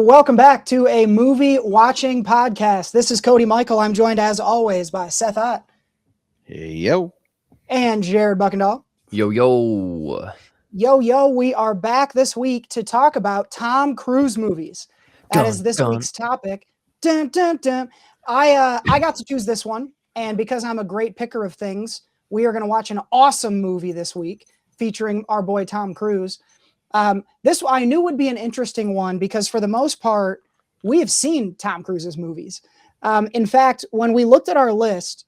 welcome back to a movie watching podcast. This is Cody Michael. I'm joined as always by Seth Ott. Hey, yo. And Jared Buckendahl. Yo, yo. Yo, yo, we are back this week to talk about Tom Cruise movies. That is this week's topic. Dun, dun, dun. I got to choose this one, and because I'm a great picker of things, we are going to watch an awesome movie this week featuring our boy Tom Cruise. This I knew would be an interesting one because for the most part, we have seen Tom Cruise's movies. In fact, when we looked at our list,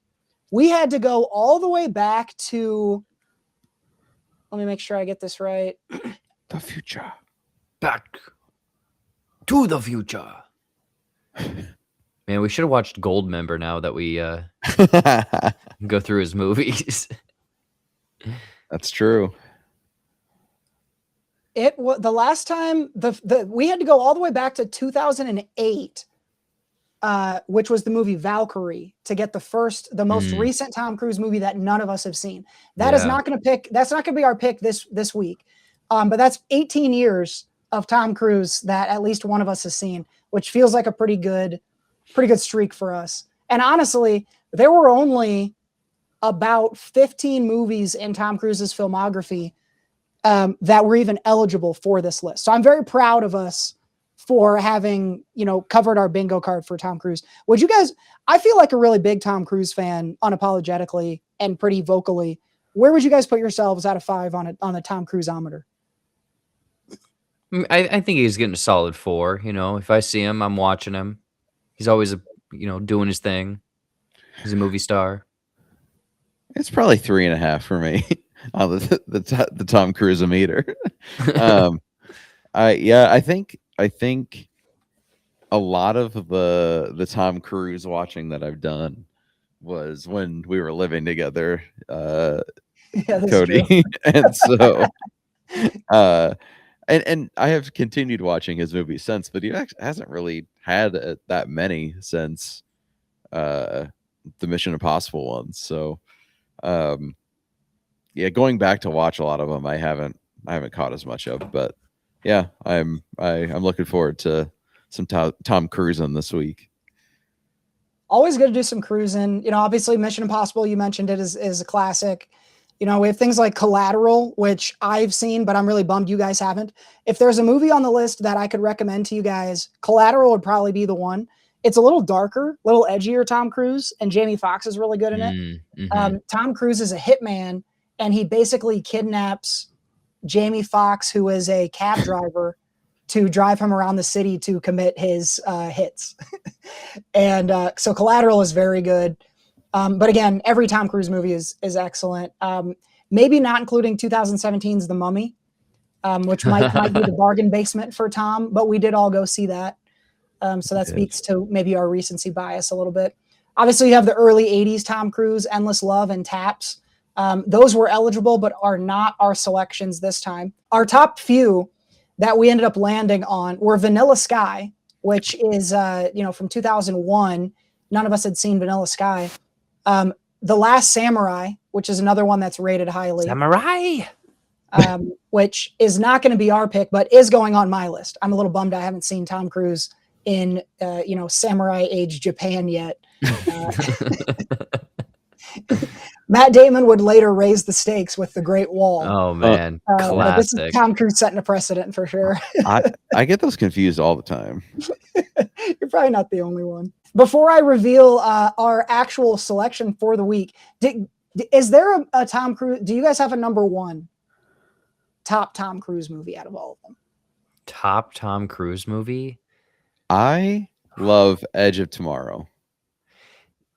we had to go all the way back to, let me make sure I get this right. The future. Back to the future. Man, we should have watched Goldmember now that we go through his movies. That's true. It was the last time we had to go all the way back to 2008, which was the movie Valkyrie, to get the most recent Tom Cruise movie that none of us have seen. That's not going to be our pick this week. But that's 18 years of Tom Cruise that at least one of us has seen, which feels like a pretty good streak for us. And honestly, there were only about 15 movies in Tom Cruise's filmography that were even eligible for this list. So I'm very proud of us for having, covered our bingo card for Tom Cruise. Would you guys, I feel like a really big Tom Cruise fan, unapologetically and pretty vocally. Where would you guys put yourselves out of 5 on the Tom Cruise-ometer? I think he's getting a solid 4. If I see him, I'm watching him. He's always, doing his thing. He's a movie star. It's probably 3.5 for me on the Tom Cruise meter. I think a lot of the Tom Cruise watching that I've done was when we were living together, Cody, and so and I have continued watching his movies since, but he hasn't really had that many since the Mission Impossible ones. So going back to watch a lot of them, I haven't caught as much of, but yeah, I'm looking forward to some Tom cruising this week. Always good to do some cruising. Obviously Mission Impossible, you mentioned it, is a classic. We have things like Collateral, which I've seen, but I'm really bummed you guys haven't. If there's a movie on the list that I could recommend to you guys, Collateral would probably be the one. It's a little darker, a little edgier Tom Cruise, and Jamie Foxx is really good in it. Mm-hmm. Tom Cruise is a hitman, and he basically kidnaps Jamie Foxx, who is a cab driver, to drive him around the city to commit his hits. And so Collateral is very good. But again, every Tom Cruise movie is excellent. Maybe not including 2017's The Mummy, which might be the bargain basement for Tom, but we did all go see that. So that speaks to maybe our recency bias a little bit. Obviously, you have the early 80s Tom Cruise, Endless Love and Taps. Those were eligible, but are not our selections this time. Our top few that we ended up landing on were Vanilla Sky, which is, from 2001. None of us had seen Vanilla Sky. The Last Samurai, which is another one that's rated highly. Samurai! Which is not going to be our pick, but is going on my list. I'm a little bummed I haven't seen Tom Cruise in, samurai age Japan yet. Matt Damon would later raise the stakes with The Great Wall. Oh, man. Classic. This is Tom Cruise setting a precedent for sure. I get those confused all the time. You're probably not the only one. Before I reveal our actual selection for the week, is there a Tom Cruise? Do you guys have a number one top Tom Cruise movie out of all of them? Top Tom Cruise movie? I love Edge of Tomorrow.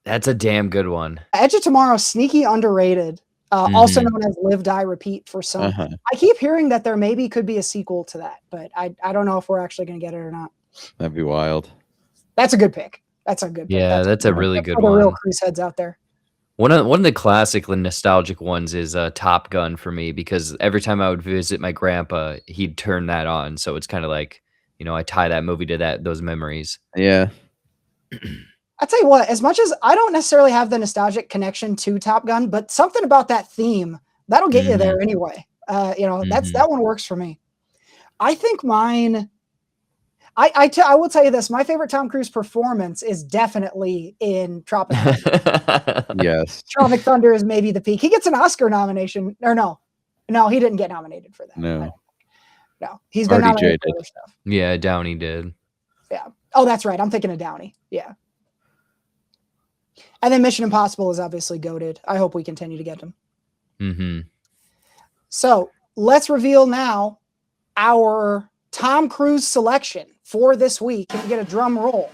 That's a damn good one. Edge of Tomorrow, sneaky underrated, also known as Live, Die, Repeat for some. I keep hearing that there maybe could be a sequel to that, but I don't know if we're actually going to get it or not. That'd be wild. That's a good pick. That's a good pick. Yeah, that's a really good one. The real Cruise heads out there. One of the classically nostalgic ones is Top Gun for me, because every time I would visit my grandpa, he'd turn that on. So it's kind of like, I tie that movie to those memories. Yeah. I'll tell you what, as much as I don't necessarily have the nostalgic connection to Top Gun, but something about that theme, that'll get you there anyway. That one works for me. I think mine, I will tell you this. My favorite Tom Cruise performance is definitely in Tropic Thunder. Yes. Tropic Thunder is maybe the peak. He gets an Oscar nomination. Or no, he didn't get nominated for that. No. He's been RDJ nominated for did. other stuff. Yeah, Downey did. Yeah. Oh, that's right. I'm thinking of Downey. Yeah. And then Mission Impossible is obviously goated. I hope we continue to get them. Mm-hmm. So let's reveal now our Tom Cruise selection for this week. Can we get a drum roll?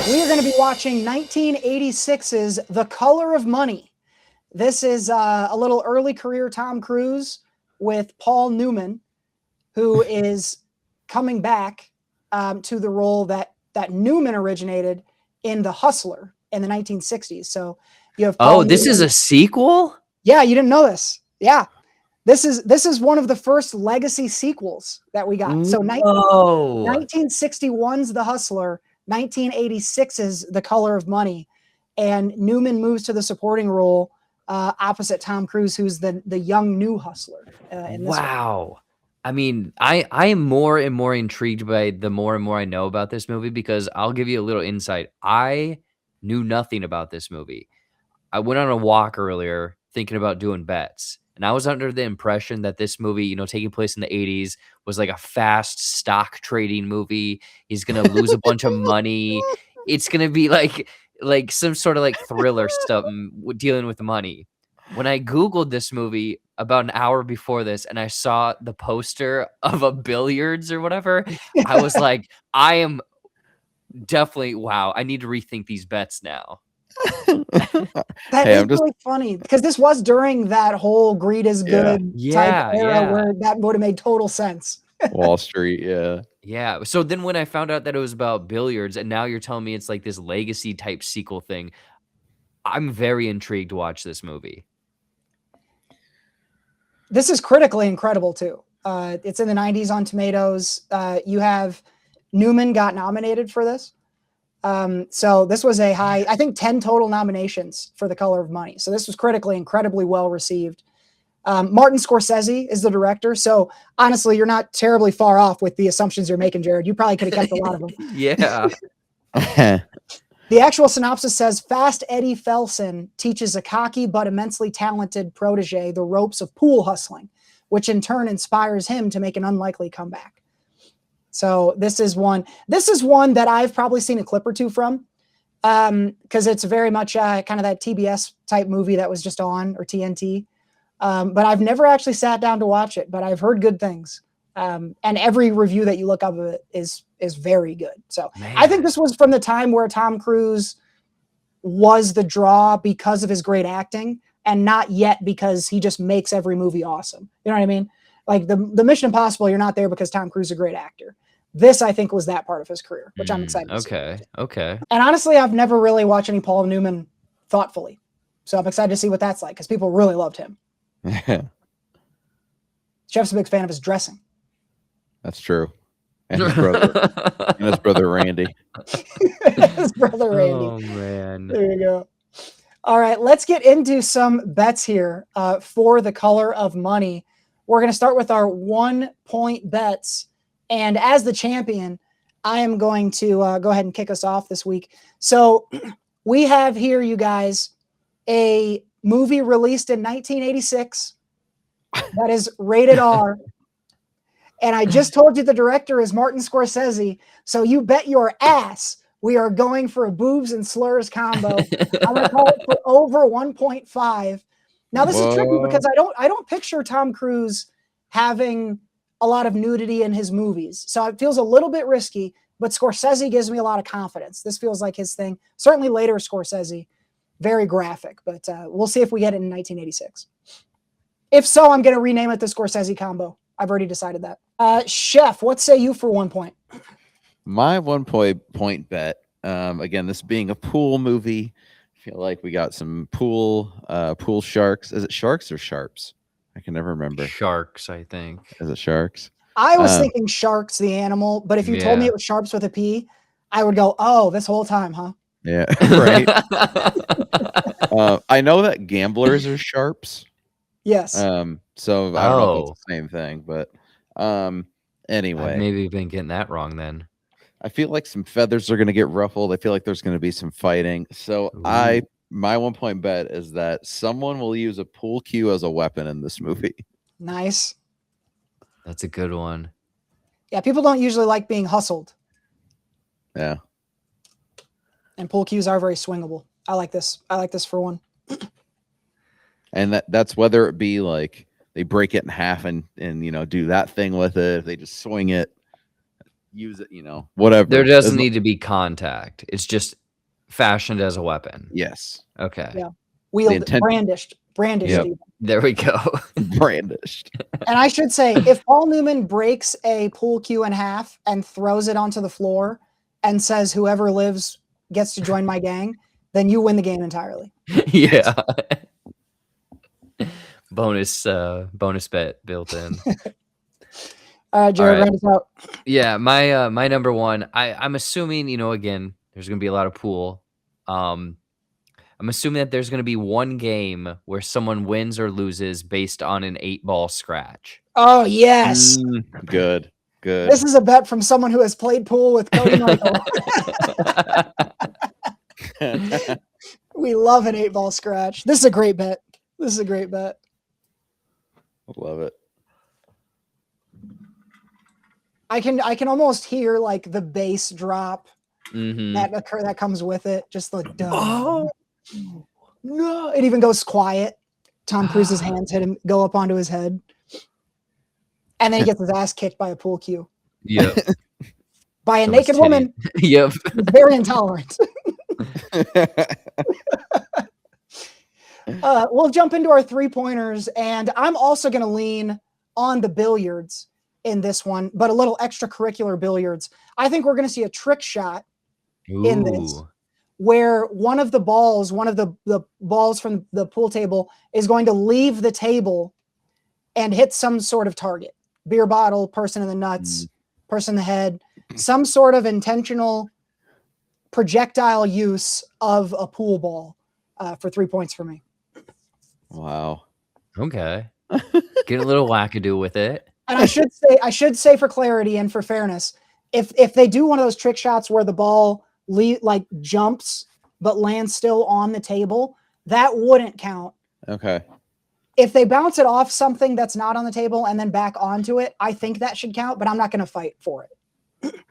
We are going to be watching 1986's The Color of Money. This is a little early career Tom Cruise with Paul Newman, who is coming back to the role that Newman originated in The Hustler in the 1960s. So you have Paul this Newman. is a sequel? Yeah, you didn't know this. Yeah. This is one of the first legacy sequels that we got. So 1961's The Hustler, 1986's The Color of Money, and Newman moves to the supporting role opposite Tom Cruise, who's the young new hustler. In this Wow. One. I mean, I am more and more intrigued by the more and more I know about this movie, because I'll give you a little insight. I knew nothing about this movie. I went on a walk earlier thinking about doing bets, and I was under the impression that this movie, taking place in the 80s, was like a fast stock trading movie. He's going to lose a bunch of money. It's going to be like some sort of like thriller stuff dealing with money. When I Googled this movie about an hour before this and I saw the poster of a billiards or whatever, I was like, I am definitely, wow, I need to rethink these bets now. That is really funny, because this was during that whole greed is good type era where that would have made total sense. Wall Street, yeah. Yeah. So then when I found out that it was about billiards, and now you're telling me it's like this legacy type sequel thing, I'm very intrigued to watch this movie. This is critically incredible too. It's in the 90s on Tomatoes. You have Newman got nominated for this. So this was a high, I think 10 total nominations for The Color of Money. So this was critically incredibly well received. Martin Scorsese is the director. So honestly, you're not terribly far off with the assumptions you're making, Jared. You probably could have kept a lot of them. Yeah. The actual synopsis says, Fast Eddie Felson teaches a cocky but immensely talented protege the ropes of pool hustling, which in turn inspires him to make an unlikely comeback. So this is one that I've probably seen a clip or two from, because it's very much kind of that TBS type movie that was just on, or TNT. But I've never actually sat down to watch it, but I've heard good things. And every review that you look up of it is very good. So I think this was from the time where Tom Cruise was the draw because of his great acting, and not yet because he just makes every movie awesome. You know what I mean? Like the Mission Impossible, you're not there because Tom Cruise is a great actor. This, I think, was that part of his career, which I'm excited to see. Okay. And honestly, I've never really watched any Paul Newman thoughtfully. So I'm excited to see what that's like, because people really loved him. Jeff's a big fan of his dressing. That's true. And his brother. And his brother Randy. His brother Randy. Oh, man. There you go. All right, let's get into some bets here for The Color of Money. We're going to start with our 1-point bets. And as the champion, I am going to go ahead and kick us off this week. So we have here, you guys, a movie released in 1986 that is rated R. And I just told you the director is Martin Scorsese. So you bet your ass we are going for a boobs and slurs combo. I'm going to call it for over 1.5. Now this is tricky because I don't picture Tom Cruise having a lot of nudity in his movies. So it feels a little bit risky, but Scorsese gives me a lot of confidence. This feels like his thing. Certainly later Scorsese, very graphic, but we'll see if we get it in 1986. If so, I'm going to rename it the Scorsese combo. I've already decided that. Chef, what say you for 1 point? My 1 point bet. Again, this being a pool movie, I feel like we got some pool sharks. Is it sharks or sharps? I can never remember. Sharks, I think. Is it sharks? I was thinking sharks, the animal, but if you told me it was sharps with a P, I would go, oh, this whole time, huh? Yeah, right. I know that gamblers are sharps. Yes. So I don't know if it's the same thing, but anyway. I've maybe been getting that wrong then. I feel like some feathers are going to get ruffled. I feel like there's going to be some fighting. So my 1 point bet is that someone will use a pool cue as a weapon in this movie. Nice. That's a good one. Yeah, people don't usually like being hustled. Yeah. And pool cues are very swingable. I like this. I like this for one. And that's whether it be like they break it in half and do that thing with it. If they just swing it, use it, whatever. There doesn't need to be contact. It's just fashioned as a weapon. Yes. Okay. Yeah. Brandished. Yep. Even. There we go. Brandished. And I should say, if Paul Newman breaks a pool cue in half and throws it onto the floor and says, "Whoever lives gets to join my gang," then you win the game entirely. Yeah. bonus bet built in. All right, Jared, round us out. Yeah, my number one. I'm assuming, again, there's gonna be a lot of pool. I'm assuming that there's gonna be one game where someone wins or loses based on an 8-ball scratch. Oh yes. Good. This is a bet from someone who has played pool with Cody Michael. We love an 8-ball scratch. This is a great bet. I love it. I can almost hear like the bass drop that comes with it. Just the no, it even goes quiet. Tom Cruise's hands go up onto his head, and then he gets his ass kicked by a pool cue. Yeah, by a naked woman. Yep, very intolerant. We'll jump into our 3-pointers, and I'm also going to lean on the billiards in this one, but a little extracurricular billiards. I think we're going to see a trick shot in this, where one of the balls from the pool table is going to leave the table and hit some sort of target. Beer bottle, person in the nuts, person in the head, some sort of intentional projectile use of a pool ball for 3 points for me. Wow. Okay. Get a little wackadoo with it. And I should say for clarity and for fairness, if they do one of those trick shots where the ball jumps but lands still on the table, that wouldn't count. Okay. If they bounce it off something that's not on the table and then back onto it, I think that should count, but I'm not going to fight for it.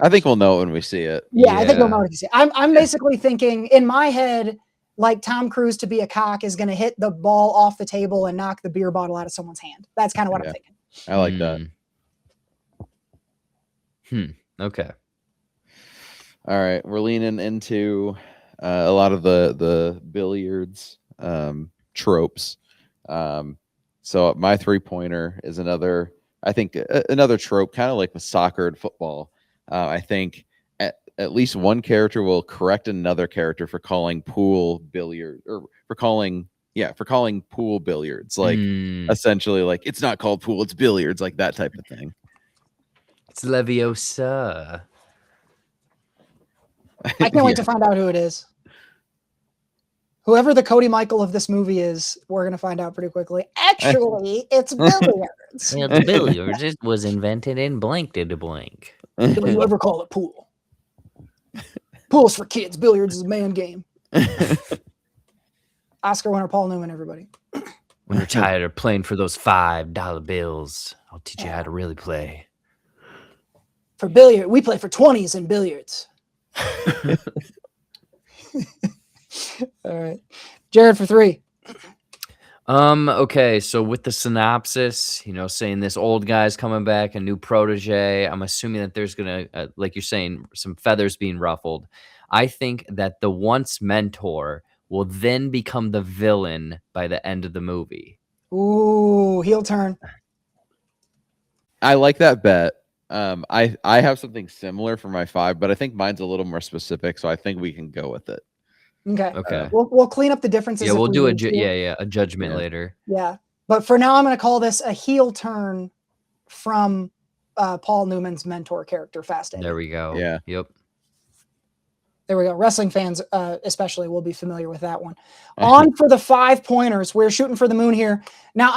I think we'll know when we see it. Yeah, I think we'll know when we see it. I'm basically thinking in my head, like Tom Cruise to be a cock is going to hit the ball off the table and knock the beer bottle out of someone's hand. That's kind of what I'm thinking. I like that. Okay. All right. We're leaning into a lot of the billiards tropes. So my 3-pointer is another trope, kind of like with soccer and football. I think at least one character will correct another character for calling pool billiard or for calling pool billiards. Like essentially like it's not called pool, it's billiards, like that type of thing. It's Leviosa. I can't wait to find out who it is. Whoever the Cody Michael of this movie is, we're going to find out pretty quickly. Actually, it's billiards. It's billiards. It was invented in blank did blank. Don't you ever call it pool? Pool's for kids. Billiards is a man game. Oscar winner Paul Newman, everybody. When you're tired of playing for those $5 bills, I'll teach you how to really play. For billiard, we play for 20s in billiards. All right. Jared for 3. Okay, so with the synopsis, saying this old guy's coming back, a new protege, I'm assuming that there's gonna, like you're saying, some feathers being ruffled. I think that the once mentor will then become the villain by the end of the movie. Ooh, heel turn. I like that bet. I have something similar for my 5, but I think mine's a little more specific, so I think we can go with it. Okay. We'll clean up the differences. Yeah, we'll do a judgment later. Yeah, but for now, I'm going to call this a heel turn from Paul Newman's mentor character, Fast Eddie. There we go. Yeah. Yep. There we go. Wrestling fans, especially, will be familiar with that one. On for the 5 pointers. We're shooting for the moon here. Now,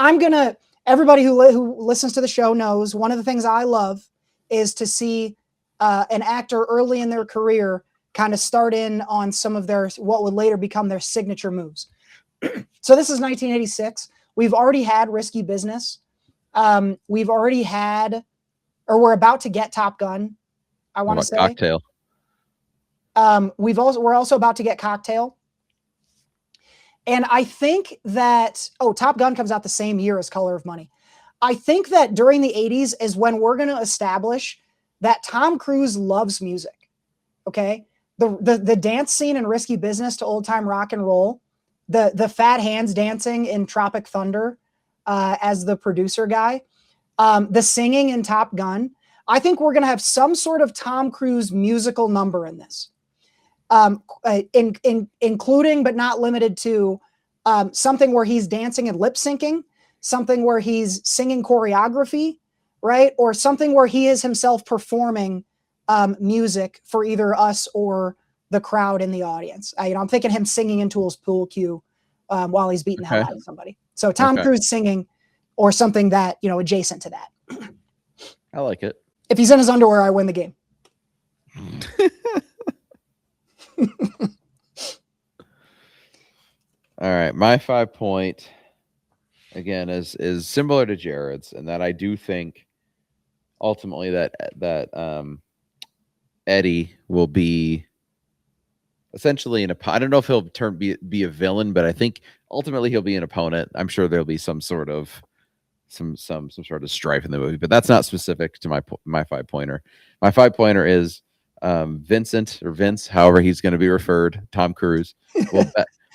everybody who listens to the show knows one of the things I love is to see an actor early in their career kind of start in on some of what would later become their signature moves. So this is 1986. We've already had Risky Business. We've already had, or we're about to get Top Gun. I want to say Cocktail. We're also about to get Cocktail. And I think that, Top Gun comes out the same year as Color of Money. I think that during the 80s is when we're going to establish that Tom Cruise loves music. Okay. The dance scene in Risky Business to Old Time Rock and Roll, the fat hands dancing in Tropic Thunder as the producer guy, the singing in Top Gun. I think we're going to have some sort of Tom Cruise musical number in this. Including but not limited to something where he's dancing and lip syncing, something where he's singing choreography, right? Or something where he is himself performing music for either us or the crowd in the audience. I'm thinking him singing into his pool cue while he's beating the hell out of somebody. So Tom Cruise singing or something that, adjacent to that. I like it. If he's in his underwear, I win the game. All right, my 5 point again is similar to Jared's, and that I do think ultimately that Eddie will be essentially I don't know if he'll be a villain, but I think ultimately he'll be an opponent. I'm sure there'll be some sort of strife in the movie, but that's not specific to my 5 pointer. My 5 pointer is Vincent or Vince, however he's going to be referred, Tom Cruise,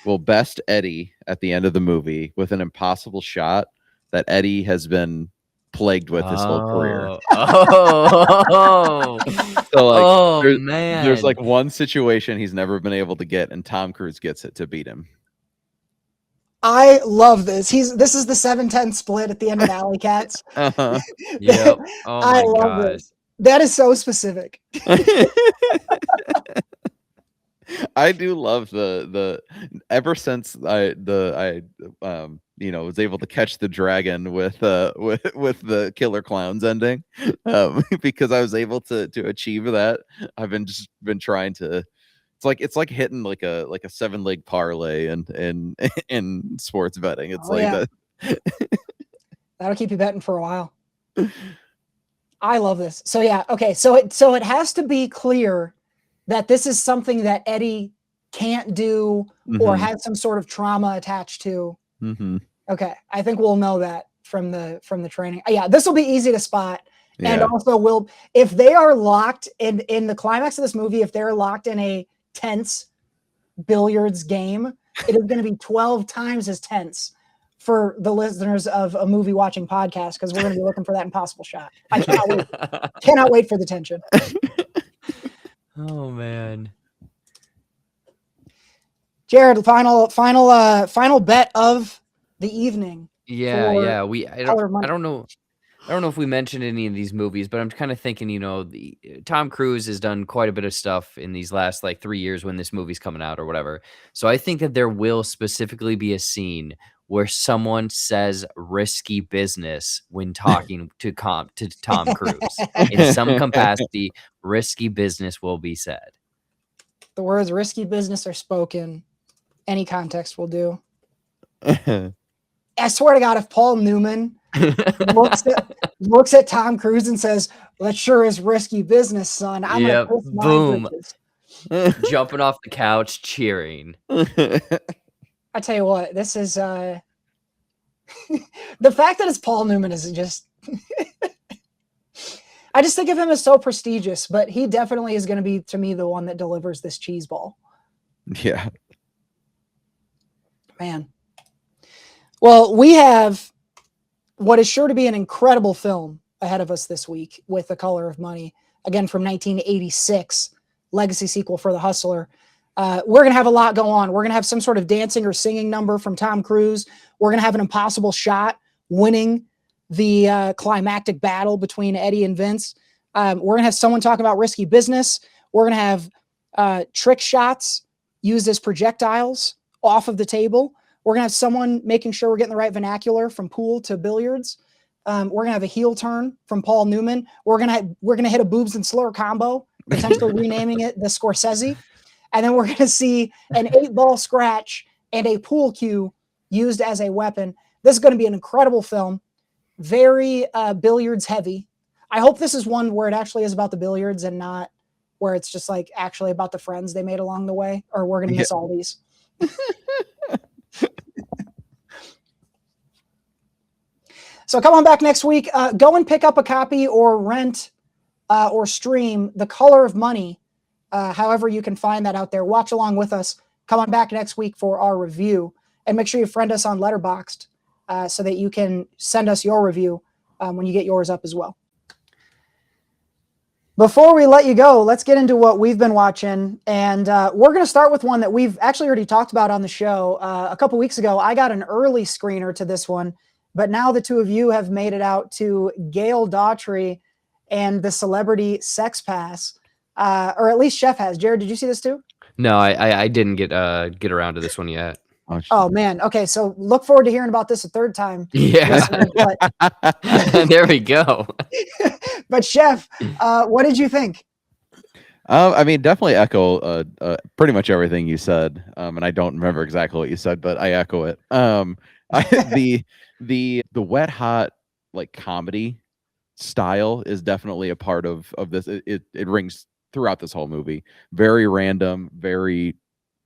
will best Eddie at the end of the movie with an impossible shot that Eddie has been plagued with his whole career. So there's like one situation he's never been able to get, and Tom Cruise gets it to beat him. I love this. This is the 7-10 split at the end of Alley Cats. Uh-huh. Yep. Oh my God. This. That is so specific. I do love the ever since I was able to catch the dragon with the Killer Clowns ending, because I was able to achieve that. I've been trying to. It's like hitting like a 7-leg parlay in sports betting. It's that. That'll keep you betting for a while. I love this. So yeah, okay. So it has to be clear that this is something that Eddie can't do or has some sort of trauma attached to. Mm-hmm. Okay, I think we'll know that from the training. Yeah, this will be easy to spot. Yeah. And also if they are locked in the climax of this movie, if they're locked in a tense billiards game, it is going to be 12 times as tense for the listeners of a movie watching podcast, because we're going to be looking for that impossible shot. I cannot wait. Cannot wait for the tension. Oh man. Jared, final bet of the evening. Yeah. I don't know if we mentioned any of these movies, but I'm kind of thinking, Tom Cruise has done quite a bit of stuff in these last 3 years when this movie's coming out or whatever. So I think that there will specifically be a scene where someone says risky business when talking to Tom Cruise. In some capacity, risky business will be said. The words risky business are spoken. Any context will do. I swear to God, if Paul Newman looks at Tom Cruise and says, "That sure is risky business, son," I'm gonna piss my boom, britches. Jumping off the couch, cheering. I tell you what, this is the fact that it's Paul Newman is just. I just think of him as so prestigious, but he definitely is going to be, to me, the one that delivers this cheese ball. Yeah, man. Well, we have what is sure to be an incredible film ahead of us this week with The Color of Money, again from 1986, legacy sequel for The Hustler. We're going to have a lot go on. We're going to have some sort of dancing or singing number from Tom Cruise. We're going to have an impossible shot winning the climactic battle between Eddie and Vince. We're going to have someone talking about risky business. We're going to have trick shots used as projectiles off of the table. We're going to have someone making sure we're getting the right vernacular from pool to billiards. We're going to have a heel turn from Paul Newman. We're going to hit a boobs and slur combo, potentially renaming it the Scorsese. And then we're going to see an 8-ball scratch and a pool cue used as a weapon. This is going to be an incredible film. Very billiards heavy. I hope this is one where it actually is about the billiards and not where it's just like actually about the friends they made along the way, or we're going to miss all these. So come on back next week. Go and pick up a copy or rent or stream The Color of Money. However you can find that out there. Watch along with us. Come on back next week for our review. And make sure you friend us on Letterboxd so that you can send us your review when you get yours up as well. Before we let you go, let's get into what we've been watching. And we're going to start with one that we've actually already talked about on the show. A couple weeks ago, I got an early screener to this one. But now the two of you have made it out to Gail Daughtry and the Celebrity Sex Pass. Or at least Chef has. Jared, did you see this too? No, I didn't get around to this one yet. Oh man. Okay. So look forward to hearing about this a third time. Yeah. There we go. But Chef, what did you think? I mean, definitely echo pretty much everything you said. And I don't remember exactly what you said, but I echo it. The wet hot like comedy style is definitely a part of this. It rings throughout this whole movie. Very random, very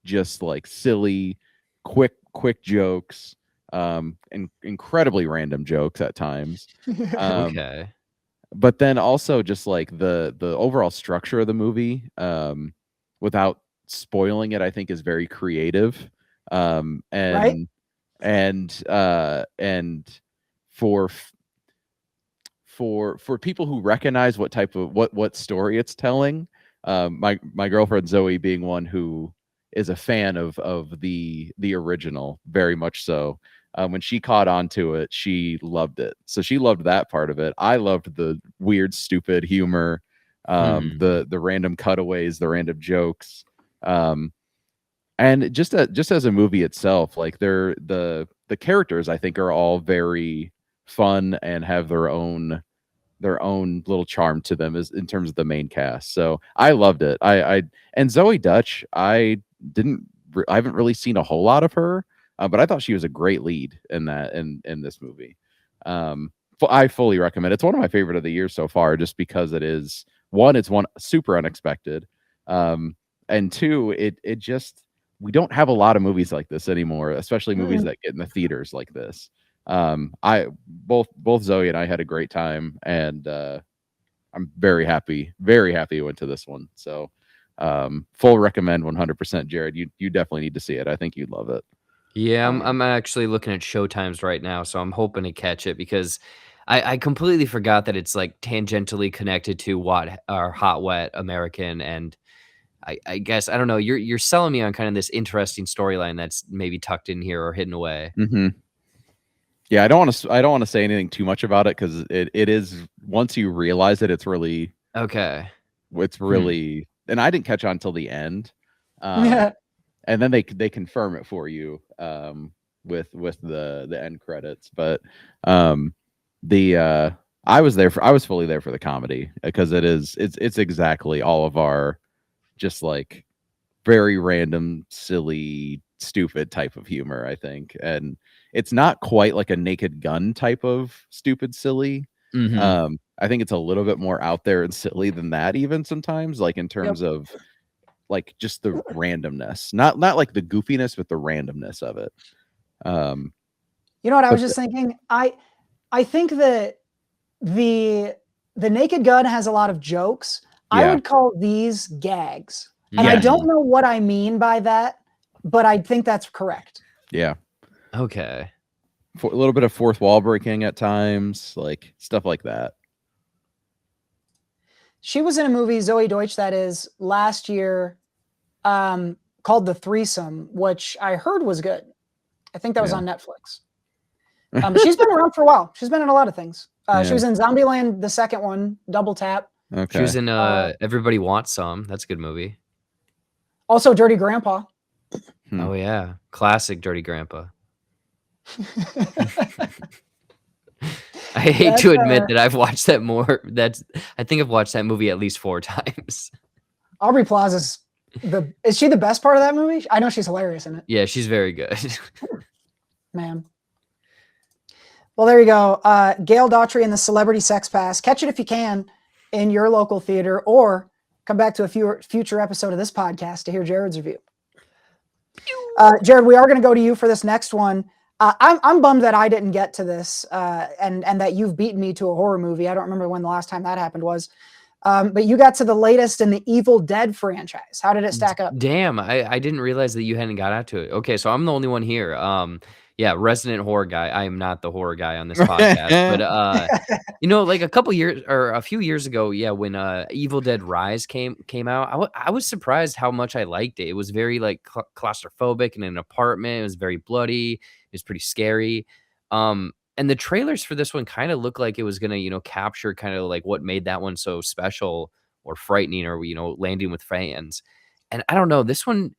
just like silly, quick jokes, and incredibly random jokes at times. Okay. But then also just like the overall structure of the movie, without spoiling it, I think is very creative. And right? and for people who recognize what type of what story it's telling, my girlfriend Zoe being one who is a fan of the original, very much so. When she caught on to it, she loved it. So she loved that part of it. I loved the weird, stupid humor, the random cutaways, the random jokes. And just as a movie itself, like the characters I think are all very fun and have their own little charm to them as in terms of the main cast. So I loved it. And Zoe Dutch, I haven't really seen a whole lot of her, but I thought she was a great lead in this movie. I fully recommend it. It's one of my favorite of the year so far, just because it's one super unexpected, and two, it just, we don't have a lot of movies like this anymore, especially movies that get in the theaters like this. Both Zoe and I had a great time, and I'm very happy we went to this one. So full recommend 100%. Jared, you definitely need to see it. I think you'd love it. Yeah, I'm actually looking at showtimes right now, so I'm hoping to catch it, because I completely forgot that it's like tangentially connected to what our Hot Wet American, and I guess, I don't know, you're selling me on kind of this interesting storyline that's maybe tucked in here or hidden away. Mm-hmm. Yeah, I don't want to say anything too much about it, because it is, once you realize it, it's really okay. It's really, and I didn't catch on till the end, Yeah. and then they confirm it for you with the end credits. But I was fully there for the comedy, because it's exactly all of our just like very random, silly, stupid type of humor, I think. And it's not quite like a Naked Gun type of stupid, silly. I think it's a little bit more out there and silly than that, even sometimes, like in terms of like just the randomness, not like the goofiness, but the randomness of it. You know what I was just thinking? I think that the Naked Gun has a lot of jokes. I would call these gags. And I don't know what I mean by that, but I think that's correct. Yeah. Okay. For a little bit of fourth wall breaking at times, like stuff like that. She was in a movie, Zoe Deutsch, that is, last year, called The Threesome, which I heard was good. I think that was on Netflix. She's been around for a while. She's been in a lot of things. She was in Zombieland, the second one, Double Tap. Okay. She was in Everybody Wants Some. That's a good movie. Also, Dirty Grandpa. Oh yeah, classic Dirty Grandpa. I hate to admit that I've watched that more. I think I've watched that movie at least 4 times. Aubrey Plaza's is she the best part of that movie? I know she's hilarious in it. Yeah, she's very good. Man. Well, there you go. Gail Daughtry and the Celebrity Sex Pass. Catch it if you can in your local theater, or come back to a future episode of this podcast to hear Jared's review. Jared, we are going to go to you for this next one. I'm bummed that I didn't get to this, and that you've beaten me to a horror movie. I don't remember when the last time that happened was. But you got to the latest in the Evil Dead franchise. How did it stack up? Damn, I didn't realize that you hadn't got out to it. Okay, so I'm the only one here. Yeah, resident horror guy. I am not the horror guy on this podcast, but like a few years ago, yeah, when Evil Dead Rise came out, I was surprised how much I liked it. It was very like claustrophobic in an apartment. It was very bloody. It was pretty scary. And the trailers for this one kind of looked like it was gonna, capture kind of like what made that one so special or frightening, or landing with fans. And I don't know, this one,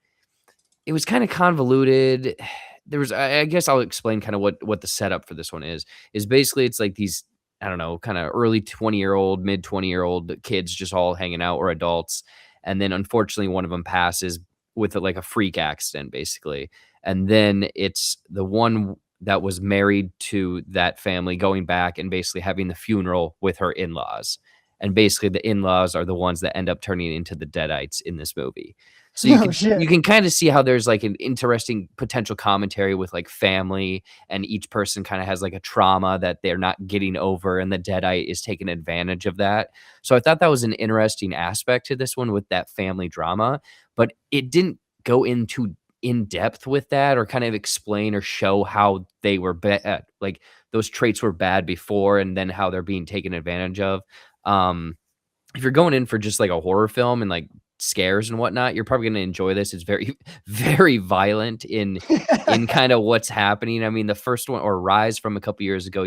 it was kind of convoluted. There was, I guess I'll explain kind of what the setup for this one is basically it's like these, I don't know, kind of early 20-year-old, mid 20-year-old kids just all hanging out, or adults. And then unfortunately one of them passes with like a freak accident basically. And then it's the one that was married to that family going back and basically having the funeral with her in-laws. And basically the in-laws are the ones that end up turning into the Deadites in this movie. So you can kind of see how there's like an interesting potential commentary with like family, and each person kind of has like a trauma that they're not getting over, and the Deadite is taking advantage of that. So I thought that was an interesting aspect to this one with that family drama, but it didn't go into in depth with that, or kind of explain or show how they were bad, like those traits were bad before, and then how they're being taken advantage of. If you're going in for just like a horror film and like scares and whatnot, you're probably going to enjoy this. It's very, very violent in kind of what's happening. I mean, the first one, or Rise from a couple years ago,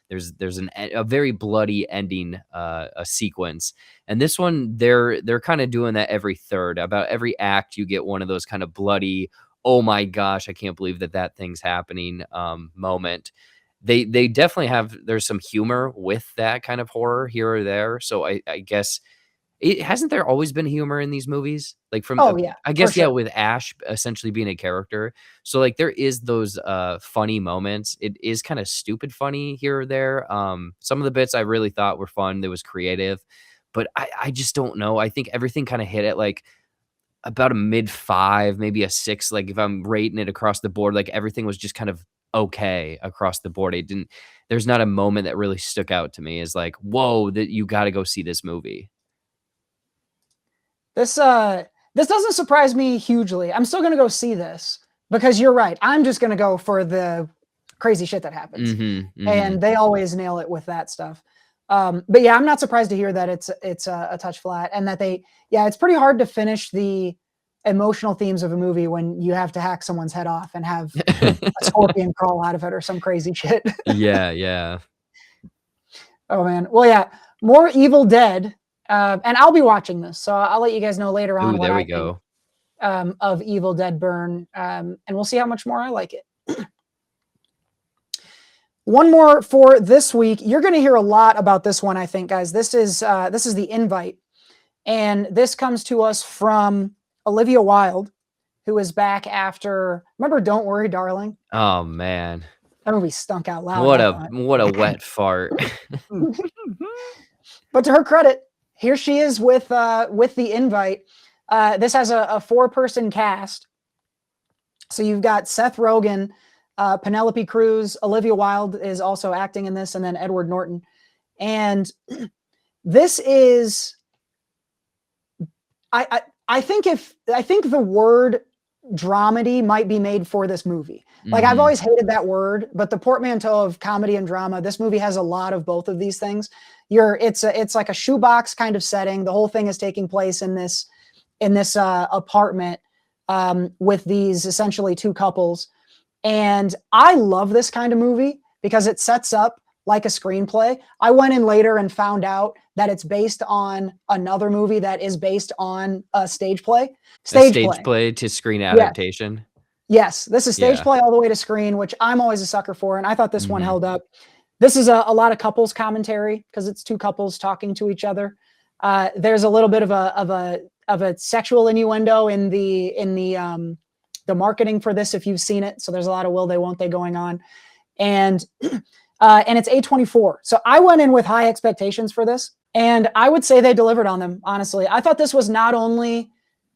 there's a very bloody ending, a sequence. And this one, they're kind of doing that every third. About every act, you get one of those kind of bloody, oh my gosh, I can't believe that thing's happening moment. They definitely there's some humor with that kind of horror here or there. So I guess hasn't there always been humor in these movies? Like I guess, sure. with Ash essentially being a character. So like there is those funny moments. It is kind of stupid funny here or there. Some of the bits I really thought were fun. That was creative, but I just don't know. I think everything kind of hit at like about a mid-5, maybe a 6. Like if I'm rating it across the board, like everything was just kind of okay across the board. There's not a moment that really stuck out to me as like, whoa, that you got to go see this movie. This doesn't surprise me hugely. I'm still going to go see this because you're right. I'm just going to go for the crazy shit that happens. And they always nail it with that stuff. But yeah, I'm not surprised to hear that it's a touch flat, and that it's pretty hard to finish the emotional themes of a movie when you have to hack someone's head off and have a scorpion crawl out of it or some crazy shit. Yeah. Oh man. Well, yeah, more Evil Dead. And I'll be watching this, so I'll let you guys know later on. There we go. Of Evil Dead Burn, and we'll see how much more I like it. One more for this week. You're going to hear a lot about this one, I think, guys. This is The Invite, and this comes to us from Olivia Wilde, who is back after. Remember, Don't Worry, Darling? Oh man, that movie stunk out loud. What a wet fart. But to her credit, here she is with The Invite. This has a 4-person cast. So you've got Seth Rogen, Penelope Cruz, Olivia Wilde is also acting in this, and then Edward Norton. And this is, I think the word dramedy might be made for this movie. Like I've always hated that word, but the portmanteau of comedy and drama, this movie has a lot of both of these things. It's like a shoebox kind of setting. The whole thing is taking place in this apartment with these essentially 2 couples. And I love this kind of movie because it sets up like a screenplay. I went in later and found out that it's based on another movie that is based on a stage play. Stage play to screen adaptation. Yes, this is stage play all the way to screen, which I'm always a sucker for, and I thought this one held up. This is a lot of couples commentary because it's two couples talking to each other. There's a little bit of a sexual innuendo in the marketing for this if you've seen it. So there's a lot of will they won't they going on, and it's A24. So I went in with high expectations for this, and I would say they delivered on them. Honestly, I thought this was not only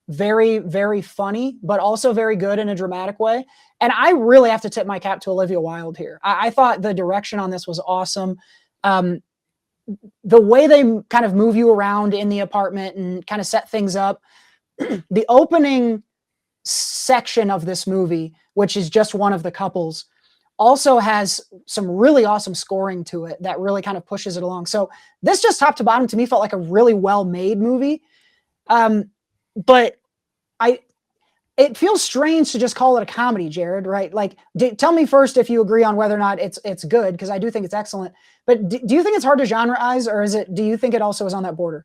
very, very funny, but also very good in a dramatic way. And I really have to tip my cap to Olivia Wilde here. I thought the direction on this was awesome. The way they kind of move you around in the apartment and kind of set things up. The opening section of this movie, which is just one of the couples, also has some really awesome scoring to it that really kind of pushes it along. So this just top to bottom to me felt like a really well-made movie. But it feels strange to just call it a comedy, Jared, right? Like, tell me first if you agree on whether or not it's good, because I do think it's excellent. But do you think it's hard to genreize, or do you think it also is on that border?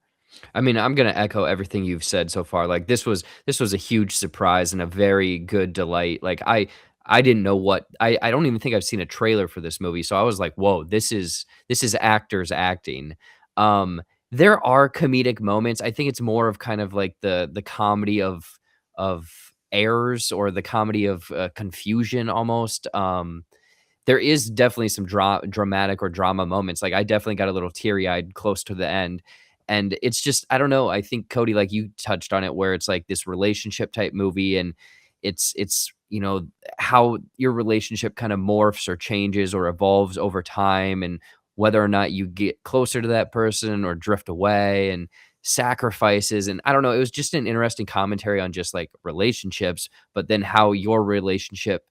I mean, I'm going to echo everything you've said so far. Like this was a huge surprise and a very good delight. Like I didn't know what I don't even think I've seen a trailer for this movie. So I was like, whoa, this is actors acting. There are comedic moments. I think it's more of kind of like the comedy of errors or the comedy of confusion almost. There is definitely some dramatic or drama moments. Like I definitely got a little teary-eyed close to the end. And it's just, I don't know. I think Cody, like you touched on it, where it's like this relationship type movie, and it's how your relationship kind of morphs or changes or evolves over time, and whether or not you get closer to that person or drift away, and sacrifices. And I don't know, it was just an interesting commentary on just like relationships, but then how your relationship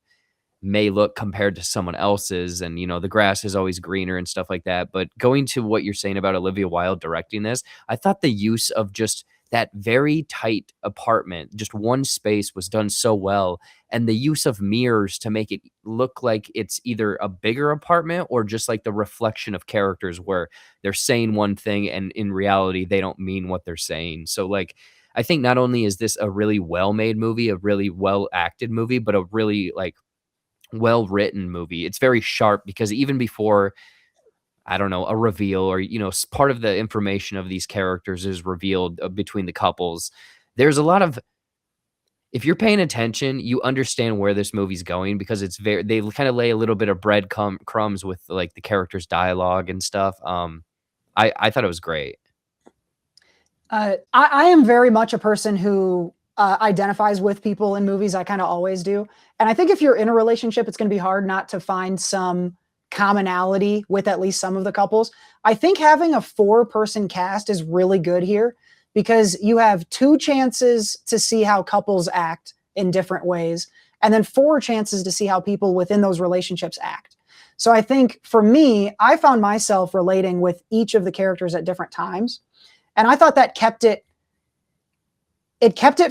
may look compared to someone else's, and the grass is always greener and stuff like that. But going to what you're saying about Olivia Wilde directing this, I thought the use of just that very tight apartment, just one space, was done so well, and the use of mirrors to make it look like it's either a bigger apartment or just like the reflection of characters where they're saying one thing and in reality they don't mean what they're saying. So like I think not only is this a really well-made movie, a really well-acted movie, but a really like well-written movie. It's very sharp because even before, I don't know, a reveal or, part of the information of these characters is revealed between the couples. There's a lot of, if you're paying attention, you understand where this movie's going, because they kind of lay a little bit of bread crumbs with like the characters' dialogue and stuff. I thought it was great. I am very much a person who identifies with people in movies. I kind of always do. And I think if you're in a relationship, it's going to be hard not to find some commonality with at least some of the couples. I think having a 4-person cast is really good here, because you have 2 chances to see how couples act in different ways, and then 4 chances to see how people within those relationships act. So I think for me, I found myself relating with each of the characters at different times. And I thought that kept it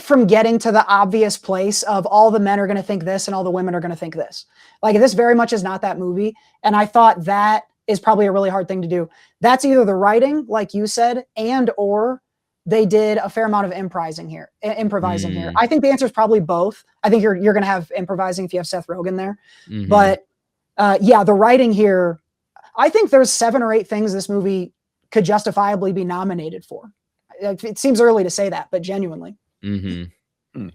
from getting to the obvious place of all the men are going to think this and all the women are going to think this. Like, this very much is not that movie. And I thought that is probably a really hard thing to do. That's either the writing, like you said, and or they did a fair amount of improvising here. I think the answer is probably both. I think you're going to have improvising if you have Seth Rogen there. Mm-hmm. But the writing here, I think there's 7 or 8 things this movie could justifiably be nominated for. It seems early to say that, but genuinely. Mm-hmm.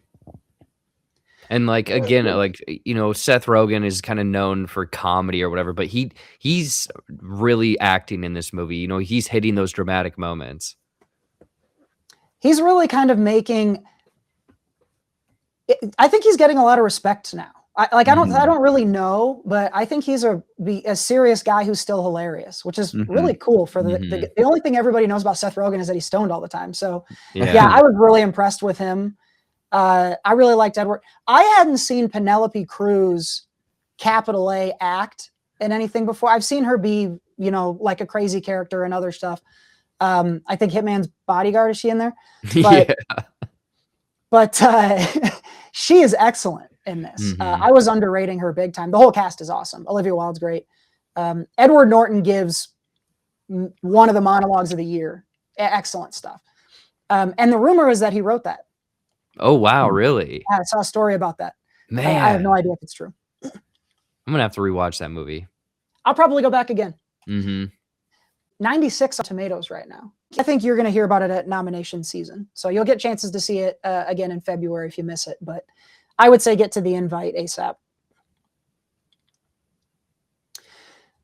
And like, again, like, Seth Rogen is kind of known for comedy or whatever, but he's really acting in this movie. He's hitting those dramatic moments. He's really kind of I think he's getting a lot of respect now. I don't really know, but I think he's a serious guy who's still hilarious, which is really cool. For the only thing everybody knows about Seth Rogen is that he's stoned all the time. So yeah, I was really impressed with him. I really liked Edward. I hadn't seen Penelope Cruz, capital A, act in anything before. I've seen her be, like a crazy character and other stuff. I think Hitman's Bodyguard, is she in there? But she is excellent in this. I was underrating her big time. The whole cast is awesome. Olivia Wilde's great. Edward Norton gives one of the monologues of the year Excellent stuff. And the rumor is that he wrote that. Oh, wow. Really? I saw a story about that. Man. I have no idea if it's true. I'm going to have to rewatch that movie. I'll probably go back again. Mm-hmm. 96 on Tomatoes right now. I think you're going to hear about it at nomination season. So you'll get chances to see it again in February if you miss it. But I would say get to the invite ASAP.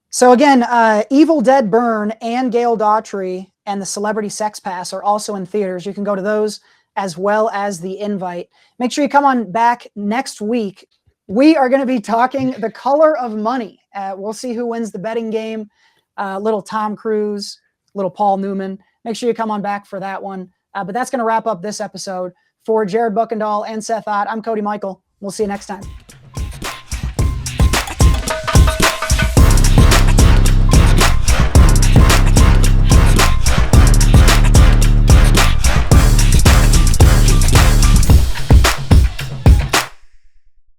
So again, Evil Dead Burn and Gail Daughtry and the Celebrity Sex Pass are also in theaters. You can go to those as well as the invite. Make sure you come on back next week. We are going to be talking The Color of Money. We'll see who wins the betting game. Little Tom Cruise, little Paul Newman. Make sure you come on back for that one. But that's going to wrap up this episode. For Jared Buckendahl and Seth Ott, I'm Cody Michael. We'll see you next time.